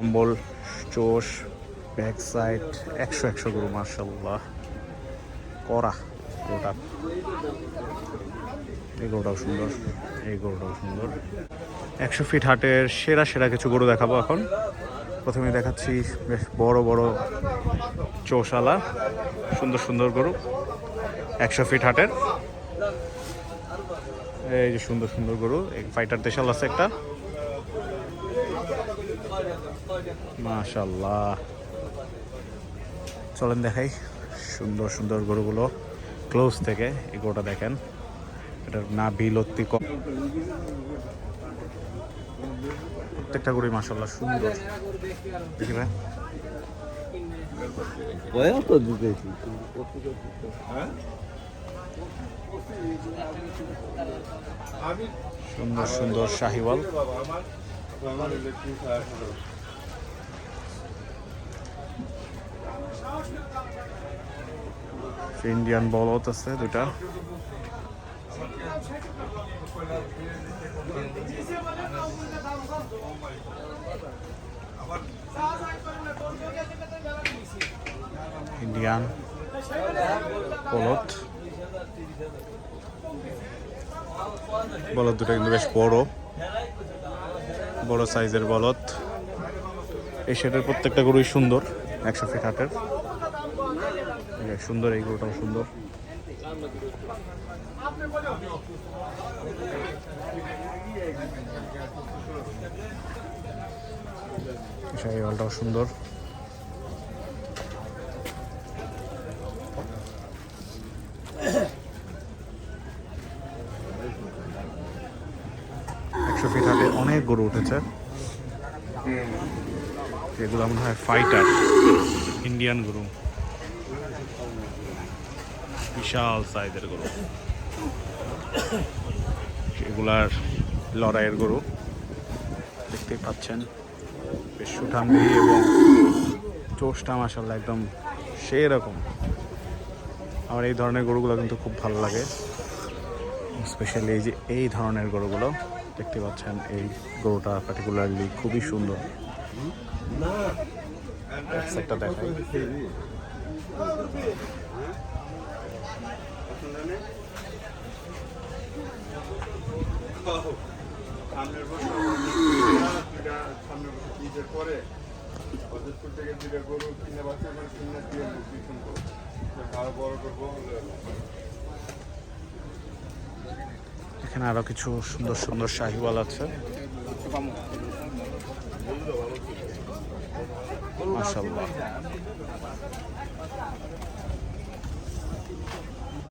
কম্বল, চোষ, back side, 100 গরু মার্শাল্লাহ করা গরুটা। এই গরুটাও সুন্দর, এই গরুটাও সুন্দর। 100 ফিট হাটের সেরা সেরা কিছু গরু দেখাবো এখন। প্রথমে দেখাচ্ছি বেশ বড় বড় চোষালা সুন্দর সুন্দর গরু 100 ফিট হাটের। এই যে সুন্দর সুন্দর গরু, এই ফাইটার দেশাল আছে একটা মাশাআল্লাহ। চলেন দেখাই সুন্দর সুন্দর গরুগুলো ক্লোজ থেকে। এই গরুটা দেখেন, এটার নাভি লত্তি কম, প্রত্যেকটা গরুই মাশাআল্লাহ সুন্দর। দেখি ভাই সুন্দর সুন্দর শাহিওয়াল। ইন্ডিয়ান বলদ আছে দুটা। ইন্ডিয়ান বলদ, বলদ দুটো কিন্তু বেশ বড় বড় সাইজের বলদ। এই শেডের প্রত্যেকটা গরুই সুন্দর 100 ফিট হাটের। সুন্দর, এই গরুটাও সুন্দর। শাহিওয়ালটাও সুন্দর। ফিট হাটে অনেক গরু উঠেছে, এগুলো মনে হয় ফাইটার ইন্ডিয়ান গরু, বিশাল সাইজের গরু। এগুলার লড়াইয়ের গরু দেখতেই পাচ্ছেন, বেশ সুঠামদেহী এবং চোষটা মাশাআল্লাহ একদম সেই রকম। আমার এই ধরনের গরুগুলো কিন্তু খুব ভালো লাগে, স্পেশালি এই যে এই ধরনের গরুগুলো দেখতে পাচ্ছেন। এই গরুটা পার্টিকুলারলি খুবই সুন্দর। একটা দেখাই, এখানে আরো কিছু সুন্দর সুন্দর শাহিওয়াল আছে মাশাআল্লাহ।